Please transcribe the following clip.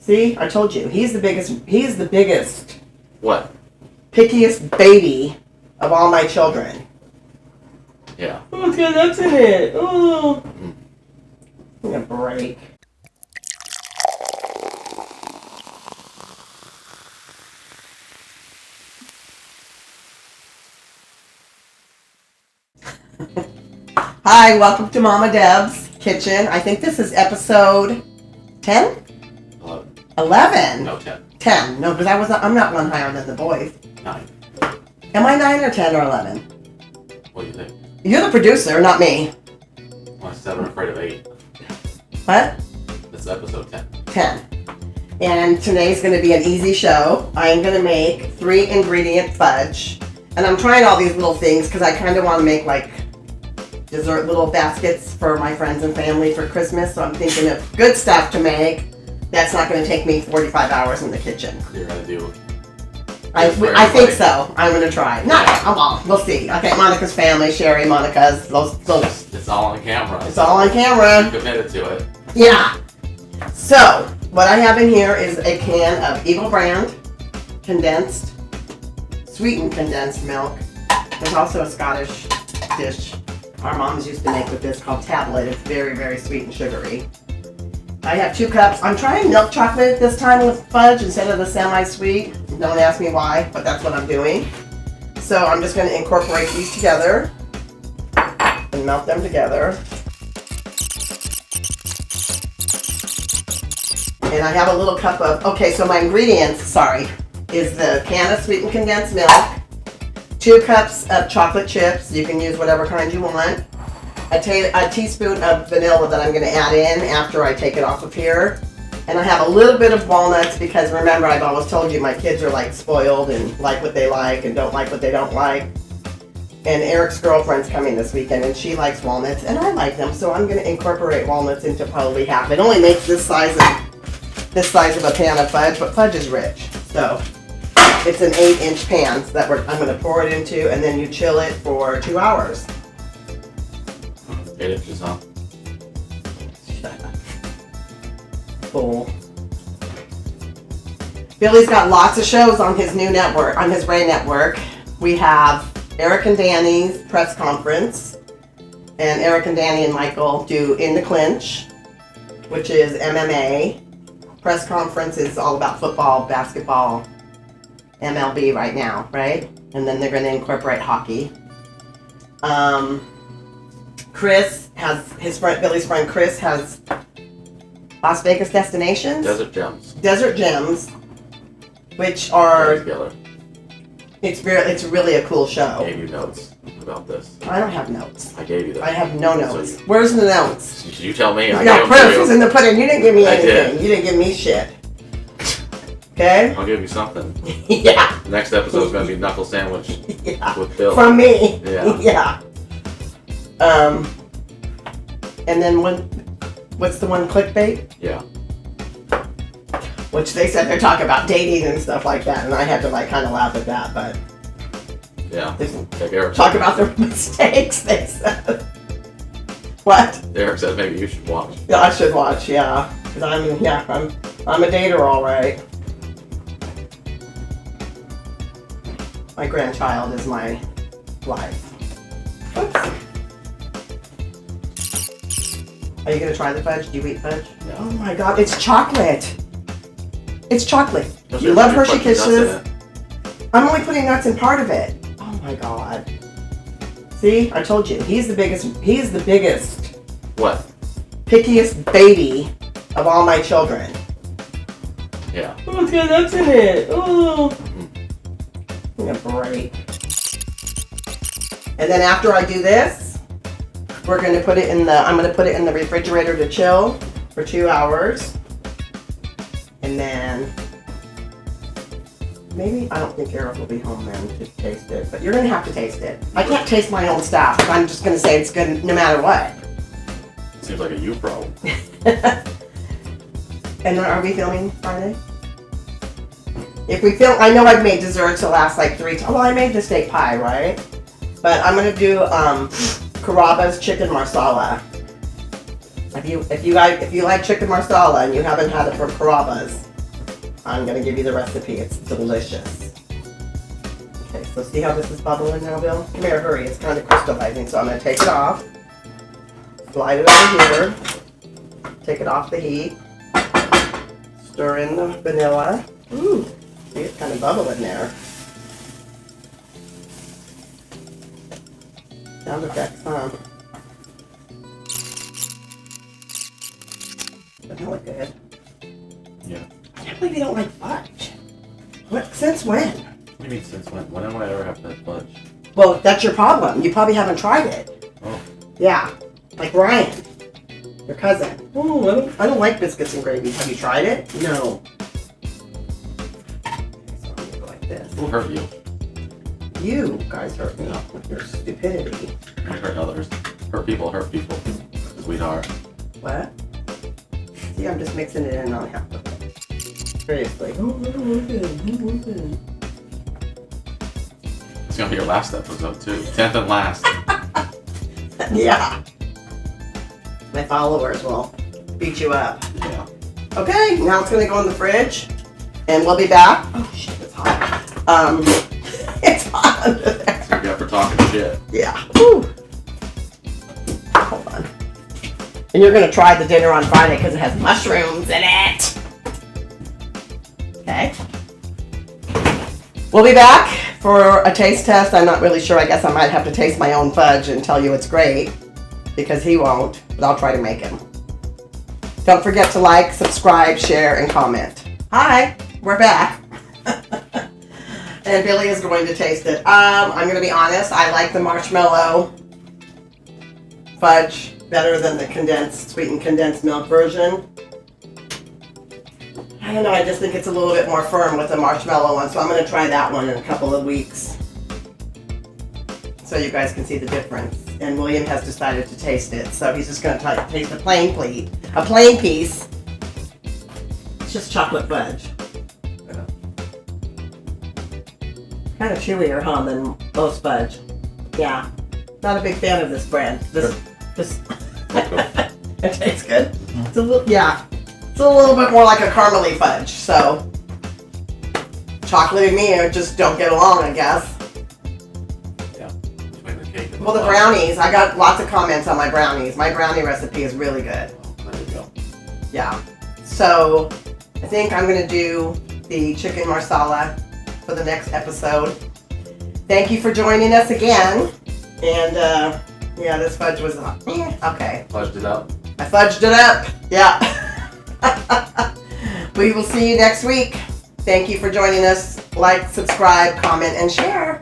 See, I told you. He's the biggest, What? pickiest baby of all my children. Yeah. Oh, it's got nuts in it. Oh. Give me a break. Hi, welcome to Mama Debz Kitchen. I think this is episode 10? 11. No, 10. 10. No, because I'm not one higher than the boys. 9. Am I 9 or 10 or 11? What do you think? You're the producer, not me. Well, 7 afraid of 8. What? This is episode 10. 10. And today's going to be an easy show. I'm going to make 3-ingredient fudge. And I'm trying all these little things because I kind of want to make like dessert little baskets for my friends and family for Christmas. So I'm thinking of good stuff to make that's not going to take me 45 hours in the kitchen. You're going to do... I think so. I'm going to try. Not all. We'll see. Okay, Monica's family, Sherry, Monica's, those. It's all on camera. It's all on camera. I'm committed to it. Yeah. So, what I have in here is a can of Eagle brand condensed, sweetened condensed milk. There's also a Scottish dish our moms used to make with this called tablet. It's very, very sweet and sugary. I have 2 cups. I'm trying milk chocolate this time with fudge instead of the semi-sweet. Don't ask me why, but that's what I'm doing. So I'm just going to incorporate these together and melt them together. And I have a little cup of, okay, so my ingredients, is the can of sweetened condensed milk, 2 cups of chocolate chips. You can use whatever kind you want. A teaspoon of vanilla that I'm going to add in after I take it off of here. And I have a little bit of walnuts because remember I've always told you my kids are like spoiled and like what they like and don't like what they don't like. And Eric's girlfriend's coming this weekend and she likes walnuts and I like them, so I'm going to incorporate walnuts into probably half. It only makes this size of a pan of fudge, but fudge is rich. So it's an 8-inch pan that I'm going to pour it into, and then you chill it for 2 hours. 8 inches, huh? Cool. Billy's got lots of shows on his new network, on his Ray network. We have Eric and Danny's press conference, and Eric and Danny and Michael do In the Clinch, which is MMA. Press conference is all about football, basketball, MLB right now, right? And then they're going to incorporate hockey. Chris has Billy's friend Chris has Las Vegas destinations. Desert Gems, which are together. It's really a cool show. I gave you notes about this. I don't have notes. I gave you that. I have no notes. Where's the notes? You tell me. No, proof is in the pudding. You didn't give me anything. You didn't give me shit. Okay? I'll give you something. Yeah. Next episode is going to be knuckle sandwich with Bill. From me. Yeah. Yeah. And then what's the one, clickbait? Yeah. Which they said they're talking about dating and stuff like that, and I had to like kind of laugh at that, but yeah. Talk about their mistakes, they said. What? Eric said maybe you should watch. Yeah, I should watch, yeah. Because I'm a dater, all right. My grandchild is my life. Oops. Are you going to try the fudge? Do you eat fudge? No. Oh my god, it's chocolate. It's chocolate. Those You love Hershey Kisses. I'm only putting nuts in part of it. Oh my god. See, I told you. He's the biggest. What? Pickiest baby of all my children. Yeah. Oh, it's got nuts in it. Oh. Give me a break. And then after I do this, we're going to put it in I'm going to put it in the refrigerator to chill for 2 hours. And then maybe, I don't think Eric will be home then to taste it, but you're going to have to taste it. I can't taste my own stuff. I'm just going to say it's good no matter what. Seems like a you problem. And are we filming Friday? If we film, I know I've made desserts the last like 3 times. Well, I made the steak pie, right? But I'm going to do Carrabba's chicken marsala. If you like chicken marsala and you haven't had it from Carrabba's, I'm gonna give you the recipe. It's delicious. Okay, so see how this is bubbling now, Bill? Come here, hurry. It's kind of crystallizing, so I'm gonna take it off. Slide it over here. Take it off the heat. Stir in the vanilla. Ooh, see, it's kind of bubbling there. Sound effects, huh? Vanilla good. Yeah. I can't believe you don't like fudge. What? Since when? What do you mean since when? When have I ever had fudge? Well, that's your problem. You probably haven't tried it. Oh. Yeah, like Ryan, your cousin. Oh, I don't like biscuits and gravy. Have you tried it? No. So I'm gonna go like this. Who hurt you? You guys hurt me with your stupidity. I hurt others. Hurt people, sweetheart. What? See, I'm just mixing it in on half of it. Seriously. Oh, good. It's gonna be your last episode too. 10th and last. Yeah. My followers will beat you up. Yeah. Okay, now it's gonna go in the fridge, and we'll be back. Oh shit, it's hot. It's hot under there. So you're up for talking shit. Yeah. Woo. Hold on. And you're gonna try the dinner on Friday because it has mushrooms in it. Okay. We'll be back for a taste test. I'm not really sure. I guess I might have to taste my own fudge and tell you it's great because he won't, but I'll try to make him. Don't forget to like, subscribe, share, and comment. Hi, we're back. And Billy is going to taste it. I'm going to be honest. I like the marshmallow fudge better than the sweetened condensed milk version. I don't know. I just think it's a little bit more firm with the marshmallow one. So I'm going to try that one in a couple of weeks, so you guys can see the difference. And William has decided to taste it, so he's just going to taste a plain piece. It's just chocolate fudge. Kind of chewier, huh, than most fudge. Yeah. Not a big fan of this brand. This it tastes good. It's a little, yeah. It's a little bit more like a caramely fudge, so chocolate and me just don't get along, I guess. Yeah. The cake. Well, the brownies, I got lots of comments on my brownies. My brownie recipe is really good. Oh, there you go. Yeah. So I think I'm going to do the chicken marsala for the next episode. Thank you for joining us again. And yeah, this fudge was okay. Fudged it up. I fudged it up. Yeah. We will see you next week. Thank you for joining us. Like, subscribe, comment, and share.